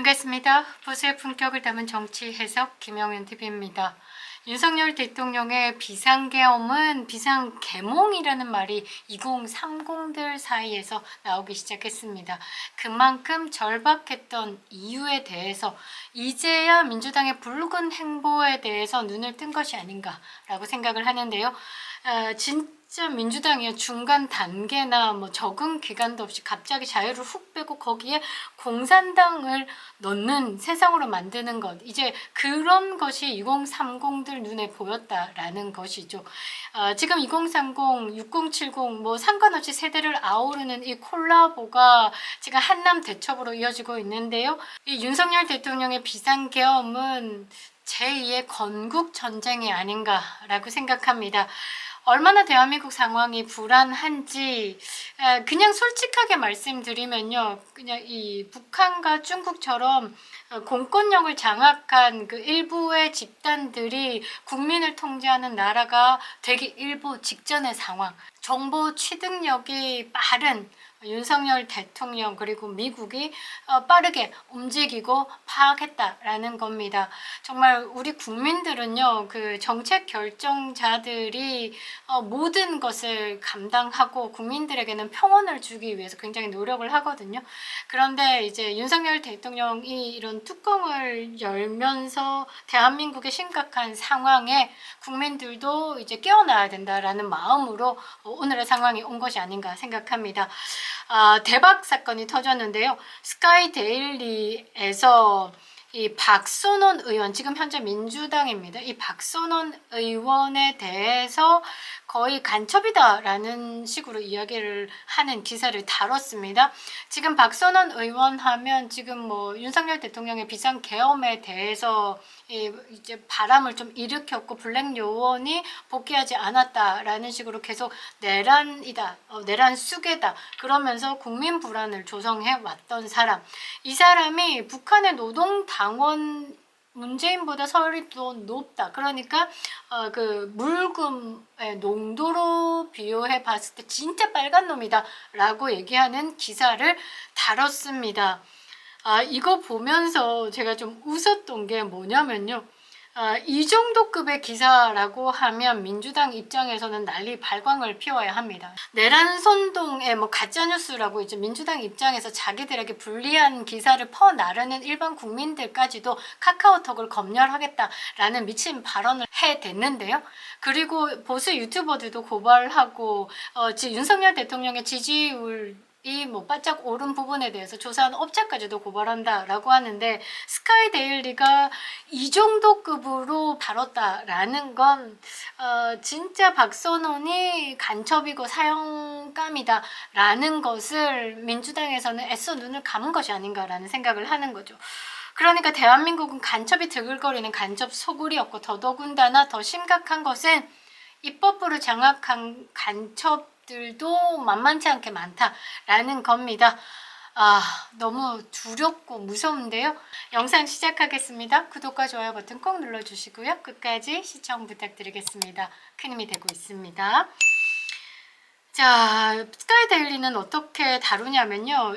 반갑습니다. 보수의 품격을 담은 정치 해석 김영현 TV입니다. 윤석열 대통령의 비상계엄은 비상계몽이라는 말이 2030들 사이에서 나오기 시작했습니다. 그만큼 절박했던 이유에 대해서 이제야 민주당의 붉은 행보에 대해서 눈을 뜬 것이 아닌가라고 생각을 하는데요. 진짜 민주당이요, 중간 단계나 뭐 적응 기간도 없이 갑자기 자유를 훅 빼고 거기에 공산당을 넣는 세상으로 만드는 것, 이제 그런 것이 2030들 눈에 보였다라는 것이죠. 지금 2030, 6070 뭐 상관없이 세대를 아우르는 이 콜라보가 지금 한남 대첩으로 이어지고 있는데요. 이 윤석열 대통령의 비상계엄은 제2의 건국전쟁이 아닌가라고 생각합니다. 얼마나 대한민국 상황이 불안한지 그냥 솔직하게 말씀드리면요, 그냥 이 북한과 중국처럼 공권력을 장악한 그 일부의 집단들이 국민을 통제하는 나라가 되기 일보 직전의 상황, 정보 취득력이 빠른 윤석열 대통령 그리고 미국이 빠르게 움직이고 파악했다라는 겁니다. 정말 우리 국민들은요, 그 정책 결정자들이 모든 것을 감당하고 국민들에게는 평온을 주기 위해서 굉장히 노력을 하거든요. 그런데 이제 윤석열 대통령이 이런 뚜껑을 열면서 대한민국의 심각한 상황에 국민들도 이제 깨어나야 된다라는 마음으로 오늘의 상황이 온 것이 아닌가 생각합니다. 대박 사건이 터졌는데요. 스카이데일리에서 이 박선원 의원, 지금 현재 민주당입니다. 이 박선원 의원에 대해서 거의 간첩이다라는 식으로 이야기를 하는 기사를 다뤘습니다. 지금 박선원 의원 하면 지금 뭐 윤석열 대통령의 비상계엄에 대해서 이제 바람을 좀 일으켰고 블랙 요원이 복귀하지 않았다라는 식으로 계속 내란이다, 내란 수괴다 그러면서 국민 불안을 조성해 왔던 사람. 이 사람이 북한의 노동당원 문재인보다 서열이 더 높다. 그러니까 그 물금의 농도로 비교해 봤을 때 진짜 빨간 놈이다 라고 얘기하는 기사를 다뤘습니다. 이거 보면서 제가 좀 웃었던 게 뭐냐면요, 이 정도 급의 기사라고 하면 민주당 입장에서는 난리 발광을 피워야 합니다. 내란 선동의 뭐 가짜뉴스라고 이제 민주당 입장에서 자기들에게 불리한 기사를 퍼나르는 일반 국민들까지도 카카오톡을 검열하겠다라는 미친 발언을 해댔는데요. 그리고 보수 유튜버들도 고발하고 윤석열 대통령의 지지율 뭐 바짝 오른 부분에 대해서 조사한 업체까지도 고발한다라고 하는데, 스카이데일리가 이 정도 급으로 다뤘다라는 건 진짜 박선원이 간첩이고 사형감이다라는 것을 민주당에서는 애써 눈을 감은 것이 아닌가라는 생각을 하는 거죠. 그러니까 대한민국은 간첩이 드글거리는 간첩 소굴이었고, 더더군다나 더 심각한 것은 입법부를 장악한 간첩들도 만만치 않게 많다라는 겁니다. 너무 두렵고 무서운데요. 영상 시작하겠습니다. 구독과 좋아요 버튼 꼭 눌러주시고요. 끝까지 시청 부탁드리겠습니다. 큰 힘이 되고 있습니다. 자, 스카이데일리는 어떻게 다루냐면요,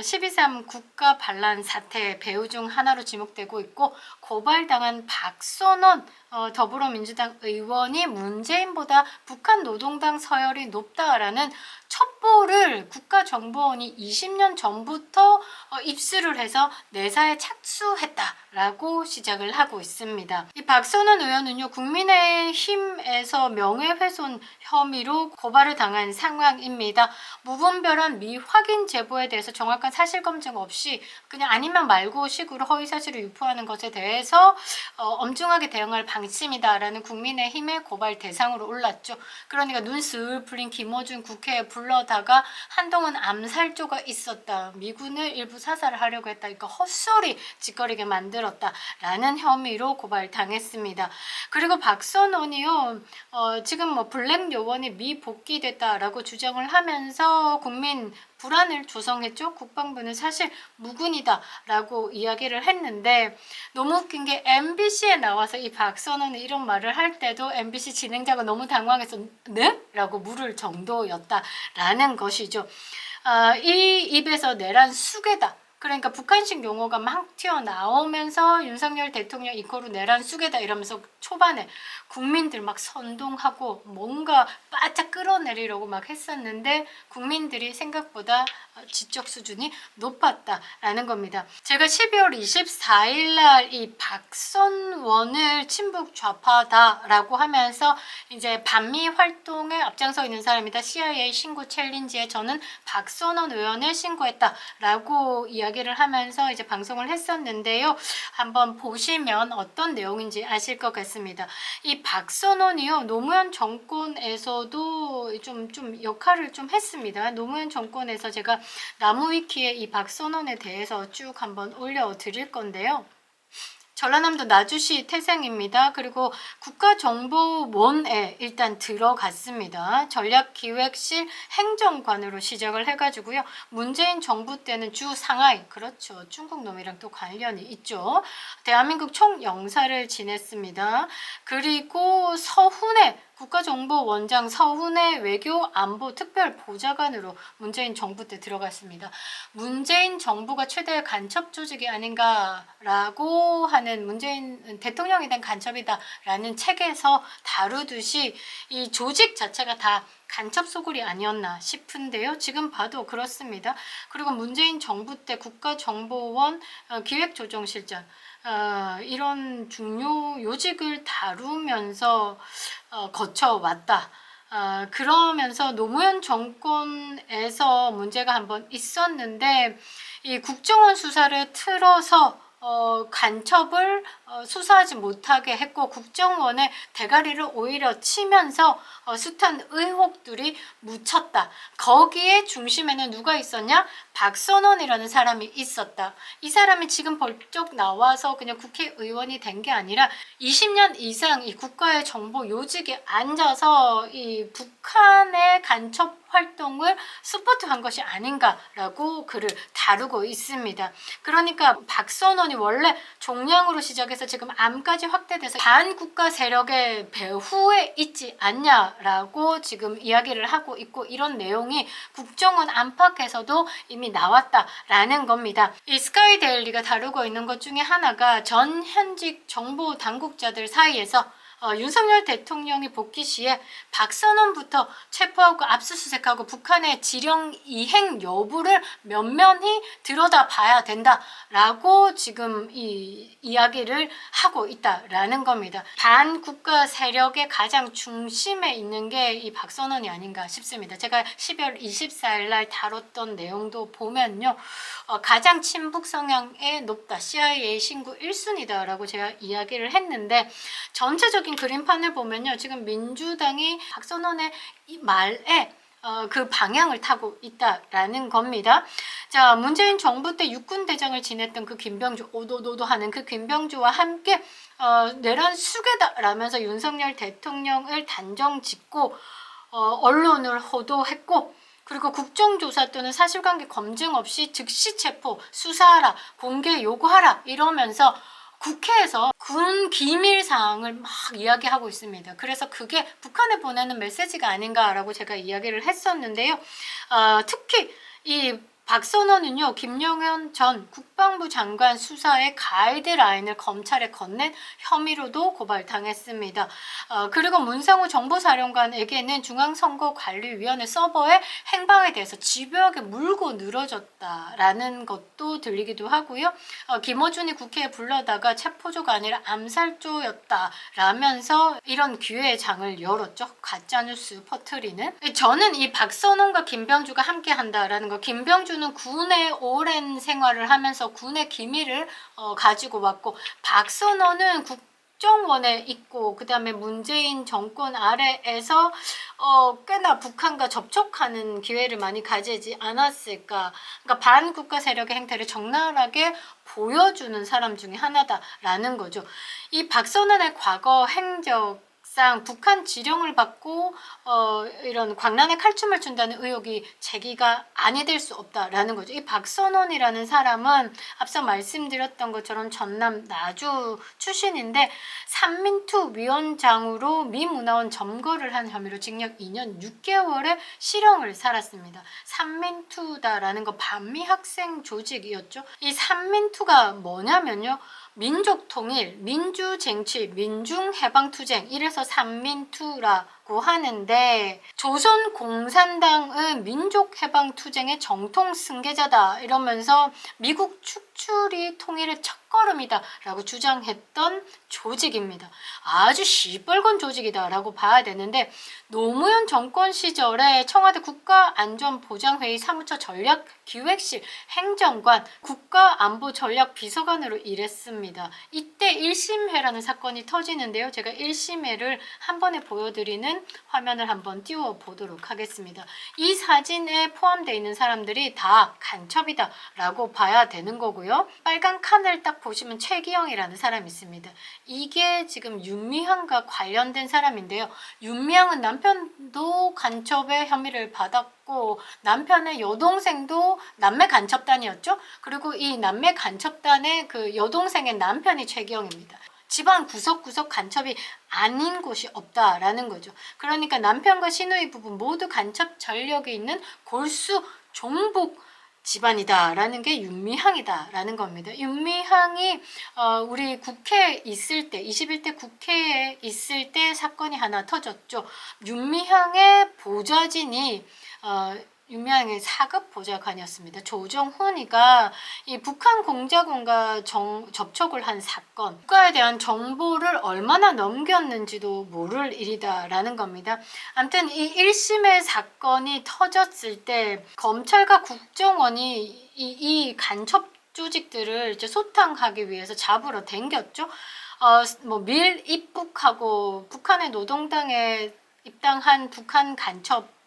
12.3 국가 반란 사태 배후 중 하나로 지목되고 있고, 고발당한 박선원 더불어민주당 의원이 문재인보다 북한 노동당 서열이 높다라는 첩보를 국가정보원이 20년 전부터 입수를 해서 내사에 착수했다라고 시작을 하고 있습니다. 이 박선원 의원은요, 국민의힘에서 명예훼손 혐의로 고발을 당한 상황입니다. 무분별한 미확인 제보에 대해서 정확한 사실 검증 없이 그냥 아니면 말고 식으로 허위사실을 유포하는 것에 대해서 엄중하게 대응할 방침이다라는 국민의힘의 고발 대상으로 올랐죠. 그러니까 눈 스을 풀린 김어준 국회에 불러다가 한동안 암살조가 있었다, 미군을 일부 사살을 하려고 했다, 그러니까 헛소리 짓거리게 만들었다라는 혐의로 고발당했습니다. 그리고 박선원이요, 지금 뭐 블랙 요원이 미복귀됐다라고 주장을 하면서 국민 불안을 조성했죠. 국방부는 사실 무근이다라고 이야기를 했는데, 너무 웃긴 게 MBC에 나와서 이 박선원이 이런 말을 할 때도 MBC 진행자가 너무 당황해서 네? 라고 물을 정도였다라는 것이죠. 이 입에서 내란 수괴다, 그러니까 북한식 용어가 막 튀어나오면서 윤석열 대통령 이코르 내란 쑥에다 이러면서 초반에 국민들 막 선동하고 뭔가 바짝 끌어내리려고 막 했었는데 국민들이 생각보다 지적 수준이 높았다라는 겁니다. 제가 12월 24일 날 이 박선원을 친북 좌파다라고 하면서 이제 반미 활동에 앞장서 있는 사람이다. CIA 신고 챌린지에 저는 박선원 의원을 신고했다라고 이야기를 하면서 이제 방송을 했었는데요. 한번 보시면 어떤 내용인지 아실 것 같습니다. 이 박선원이요, 노무현 정권에서도 좀 역할을 좀 했습니다. 노무현 정권에서 제가 나무위키에 이 박선원에 대해서 쭉 한번 올려드릴 건데요. 전라남도 나주시 태생입니다. 그리고 국가정보원에 일단 들어갔습니다. 전략기획실 행정관으로 시작을 해가지고요. 문재인 정부 때는 주 상하이, 그렇죠. 중국 놈이랑 또 관련이 있죠. 대한민국 총영사를 지냈습니다. 그리고 서훈에 국가정보원장 서훈의 외교안보특별보좌관으로 문재인 정부 때 들어갔습니다. 문재인 정부가 최대의 간첩 조직이 아닌가라고 하는 문재인 대통령에 대한 간첩이다라는 책에서 다루듯이 이 조직 자체가 다 간첩 소굴이 아니었나 싶은데요. 지금 봐도 그렇습니다. 그리고 문재인 정부 때 국가정보원 기획조정실장 이런 중요 요직을 다루면서 거쳐왔다. 그러면서 노무현 정권에서 문제가 한번 있었는데 이 국정원 수사를 틀어서 간첩을 수사하지 못하게 했고 국정원의 대가리를 오히려 치면서 숱한 의혹들이 묻혔다. 거기에 중심에는 누가 있었냐? 박선원이라는 사람이 있었다. 이 사람이 지금 벌쩍 나와서 그냥 국회의원이 된 게 아니라 20년 이상 이 국가의 정보 요직에 앉아서 이 북한의 간첩 활동을 서포트한 것이 아닌가라고 글을 다루고 있습니다. 그러니까 박선원이 원래 종량으로 시작해서 지금 암까지 확대돼서 반국가 세력의 배후에 있지 않냐라고 지금 이야기를 하고 있고 이런 내용이 국정원 안팎에서도 이미 나왔다라는 겁니다. 이 스카이데일리가 다루고 있는 것 중에 하나가 전 현직 정보 당국자들 사이에서 윤석열 대통령이 복귀 시에 박선원부터 체포하고 압수수색하고 북한의 지령 이행 여부를 면면히 들여다봐야 된다라고 지금 이 이야기를 하고 있다라는 겁니다. 반국가 세력의 가장 중심에 있는 게 이 박선원이 아닌가 싶습니다. 제가 12월 24일 날 다뤘던 내용도 보면요. 가장 친북 성향에 높다. CIA 신고 1순위다라고 제가 이야기를 했는데 전체적인 그림판을 보면요. 지금 민주당이 박선원의 이 말에 그 방향을 타고 있다라는 겁니다. 자, 문재인 정부 때 육군대장을 지냈던 그 김병주, 오도도도 하는 그 김병주와 함께 내란 수괴다라면서 윤석열 대통령을 단정 짓고 언론을 호도했고 그리고 국정조사 또는 사실관계 검증 없이 즉시 체포, 수사하라, 공개 요구하라 이러면서 국회에서 군 기밀 사항을 막 이야기하고 있습니다. 그래서 그게 북한에 보내는 메시지가 아닌가라고 제가 이야기를 했었는데요. 특히 이 박선원은요, 김영현 전 국방부 장관 수사의 가이드라인을 검찰에 건넨 혐의로도 고발당했습니다. 그리고 문상호 정보사령관에게는 중앙선거관리위원회 서버의 행방에 대해서 집요하게 물고 늘어졌다라는 것도 들리기도 하고요. 김어준이 국회에 불러다가 체포조가 아니라 암살조였다라면서 이런 기회의 장을 열었죠. 가짜뉴스 퍼뜨리는. 저는 이 박선원과 김병주가 함께한다라는 거, 김병주는 군의 오랜 생활을 하면서 군의 기밀을 가지고 왔고 박선원은 국정원에 있고 그 다음에 문재인 정권 아래에서 꽤나 북한과 접촉하는 기회를 많이 가지지 않았을까. 그러니까 반국가 세력의 행태를 적나라하게 보여주는 사람 중에 하나다라는 거죠. 이 박선원의 과거 행적 사실상 북한 지령을 받고 이런 광란에 칼춤을 춘다는 의혹이 제기가 아니 될 수 없다라는 거죠. 이 박선원이라는 사람은 앞서 말씀드렸던 것처럼 전남 나주 출신인데 삼민투 위원장으로 미 문화원 점거를 한 혐의로 징역 2년 6개월의 실형을 살았습니다. 삼민투다라는 거 반미 학생 조직이었죠. 이 삼민투가 뭐냐면요. 민족통일, 민주쟁취, 민중해방투쟁 이래서 삼민투라고 하는데 조선공산당은 민족해방투쟁의 정통 승계자다 이러면서 미국 축출이 통일의 첫걸음이다 라고 주장했던 조직입니다. 아주 시뻘건 조직이다 라고 봐야 되는데 노무현 정권 시절에 청와대 국가안전보장회의 사무처 전략기획실 행정관 국가안보전략비서관으로 일했습니다. 이때 1심회라는 사건이 터지는데요. 제가 1심회를 한 번에 보여드리는 화면을 한번 띄워 보도록 하겠습니다. 이 사진에 포함되어 있는 사람들이 다 간첩이다 라고 봐야 되는 거고요. 빨간 칸을 딱 보시면 최기영이라는 사람이 있습니다. 이게 지금 윤미향과 관련된 사람인데요. 윤미향은 남편도 간첩의 혐의를 받았고 남편의 여동생도 남매 간첩단이었죠. 그리고 이 남매 간첩단의 그 여동생의 남편이 최기영입니다. 집안 구석구석 간첩이 아닌 곳이 없다라는 거죠. 그러니까 남편과 시누이 부부 모두 간첩 전력이 있는 골수 종북 집안이다라는 게 윤미향이다라는 겁니다. 윤미향이 우리 국회에 있을 때 21대 국회에 있을 때 사건이 하나 터졌죠. 윤미향의 보좌진이 윤미향의 4급 보좌관이었습니다. 조정훈이가 이 북한 공작원과 접촉을 한 사건, 국가에 대한 정보를 얼마나 넘겼는지도 모를 일이다라는 겁니다. 아무튼 이 1심의 사건이 터졌을 때 검찰과 국정원이 이 간첩 조직들을 이제 소탕하기 위해서 잡으러 댕겼죠. 밀 입북하고 북한의 노동당에 입당한 북한 간첩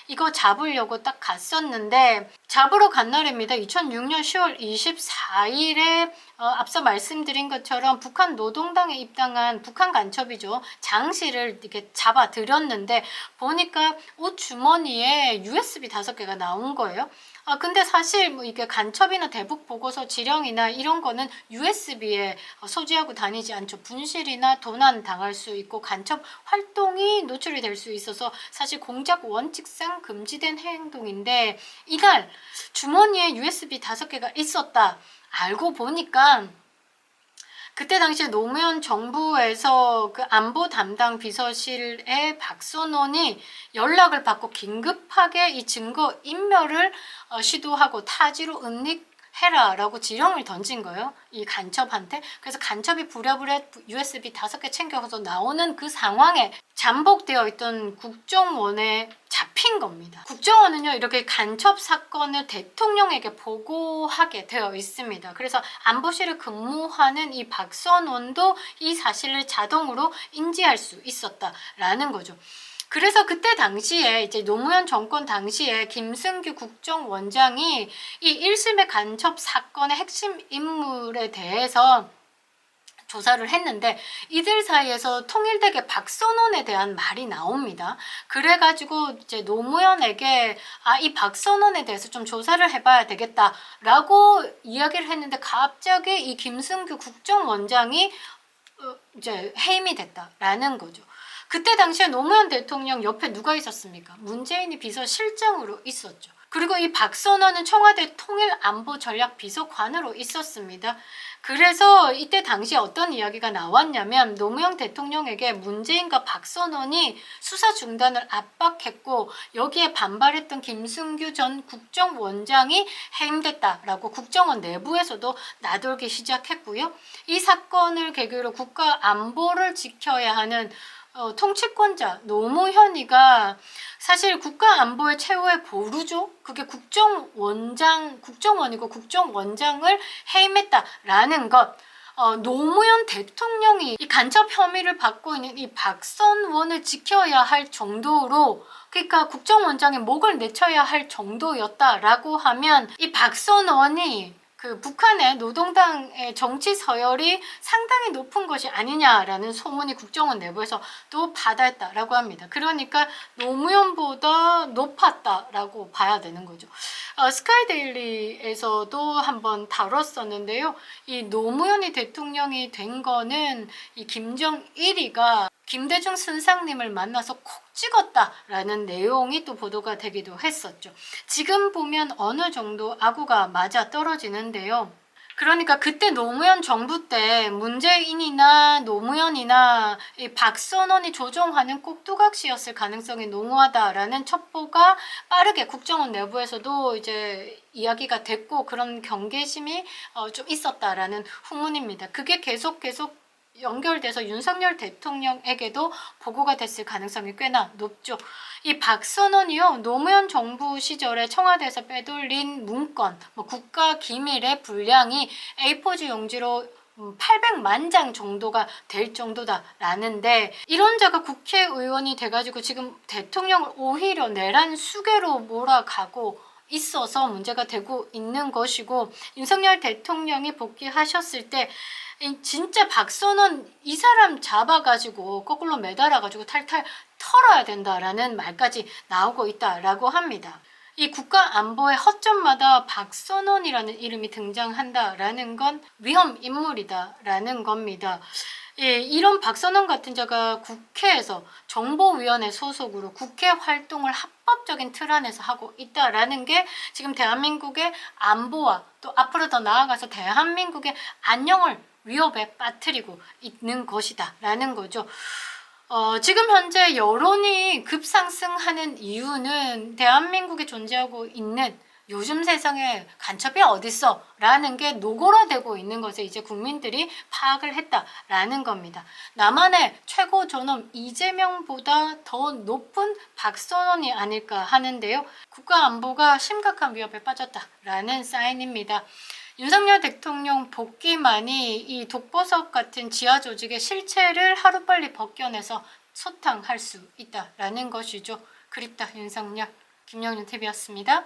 이거 잡으려고 딱 갔었는데 잡으러 간 날입니다. 2006년 10월 24일에 앞서 말씀드린 것처럼 북한 노동당에 입당한 북한 간첩이죠. 장 씨를 이렇게 잡아들였는데 보니까 옷 주머니에 USB 5개가 나온 거예요. 근데 사실 뭐 이게 간첩이나 대북 보고서 지령이나 이런 거는 USB에 소지하고 다니지 않죠. 분실이나 도난 당할 수 있고 간첩 활동이 노출이 될 수 있어서 사실 공작 원칙상 금지된 행동인데 이날 주머니에 USB 5개가 있었다. 알고 보니까 그때 당시에 노무현 정부에서 그 안보 담당 비서실의 박선원이 연락을 받고 긴급하게 이 증거 인멸을 시도하고 타지로 은닉해라라고 지령을 던진 거예요. 이 간첩한테. 그래서 간첩이 부랴부랴 USB 5개 챙겨서 나오는 그 상황에 잠복되어 있던 국정원에 잡힌 겁니다. 국정원은요 이렇게 간첩 사건을 대통령에게 보고하게 되어 있습니다. 그래서 안보실에 근무하는 이 박선원도 이 사실을 자동으로 인지할 수 있었다라는 거죠. 그래서 그때 당시에 이제 노무현 정권 당시에 김승규 국정원장이 이 1심의 간첩 사건의 핵심 인물에 대해서 조사를 했는데 이들 사이에서 통일되게 박선원에 대한 말이 나옵니다. 그래가지고 이제 노무현에게 이 박선원에 대해서 좀 조사를 해봐야 되겠다라고 이야기를 했는데 갑자기 이 김승규 국정원장이 이제 해임이 됐다라는 거죠. 그때 당시에 노무현 대통령 옆에 누가 있었습니까? 문재인이 비서실장으로 있었죠. 그리고 이 박선원은 청와대 통일안보전략비서관으로 있었습니다. 그래서 이때 당시에 어떤 이야기가 나왔냐면 노무현 대통령에게 문재인과 박선원이 수사 중단을 압박했고 여기에 반발했던 김승규 전 국정원장이 해임됐다라고 국정원 내부에서도 나돌기 시작했고요. 이 사건을 계기로 국가 안보를 지켜야 하는 통치권자 노무현이가 사실 국가안보의 최후의 보루죠. 그게 국정원이고 국정원장을 해임했다라는 것. 노무현 대통령이 이 간첩 혐의를 받고 있는 이 박선원을 지켜야 할 정도로 그러니까 국정원장의 목을 내쳐야 할 정도였다라고 하면 이 박선원이 그 북한의 노동당의 정치 서열이 상당히 높은 것이 아니냐라는 소문이 국정원 내부에서 또 받아했다라고 합니다. 그러니까 노무현보다 높았다라고 봐야 되는 거죠. 스카이데일리에서도 한번 다뤘었는데요. 이 노무현이 대통령이 된 거는 이 김정일이가 김대중 선상님을 만나서 콕 찍었다라는 내용이 또 보도가 되기도 했었죠. 지금 보면 어느 정도 아구가 맞아 떨어지는데요. 그러니까 그때 노무현 정부 때 문재인이나 노무현이나 이 박선원이 조종하는 꼭두각시였을 가능성이 농후하다라는 첩보가 빠르게 국정원 내부에서도 이제 이야기가 됐고 그런 경계심이 좀 있었다라는 후문입니다. 그게 계속 연결돼서 윤석열 대통령에게도 보고가 됐을 가능성이 꽤나 높죠. 이 박선원이요, 노무현 정부 시절에 청와대에서 빼돌린 문건, 국가 기밀의 분량이 A4지 용지로 800만 장 정도가 될 정도다라는데, 이런 자가 국회의원이 돼가지고 지금 대통령을 오히려 내란 수괴로 몰아가고 있어서 문제가 되고 있는 것이고, 윤석열 대통령이 복귀하셨을 때 진짜 박선원 이 사람 잡아가지고 거꾸로 매달아가지고 탈탈 털어야 된다라는 말까지 나오고 있다라고 합니다. 이 국가안보의 허점마다 박선원이라는 이름이 등장한다라는 건 위험 인물이다라는 겁니다. 예, 이런 박선원 같은 자가 국회에서 정보위원회 소속으로 국회 활동을 합법적인 틀 안에서 하고 있다라는 게 지금 대한민국의 안보와 또 앞으로 더 나아가서 대한민국의 안녕을 위협에 빠뜨리고 있는 것이다 라는 거죠. 지금 현재 여론이 급상승하는 이유는 대한민국에 존재하고 있는 요즘 세상에 간첩이 어딨어? 라는 게 노골화되고 있는 것을 이제 국민들이 파악을 했다라는 겁니다. 남한의 최고 존엄 이재명보다 더 높은 박선원이 아닐까 하는데요. 국가안보가 심각한 위협에 빠졌다라는 사인입니다. 윤석열 대통령 복귀만이 이 독보석 같은 지하 조직의 실체를 하루빨리 벗겨내서 소탕할 수 있다라는 것이죠. 그립다 윤석열. 김영윤 TV였습니다.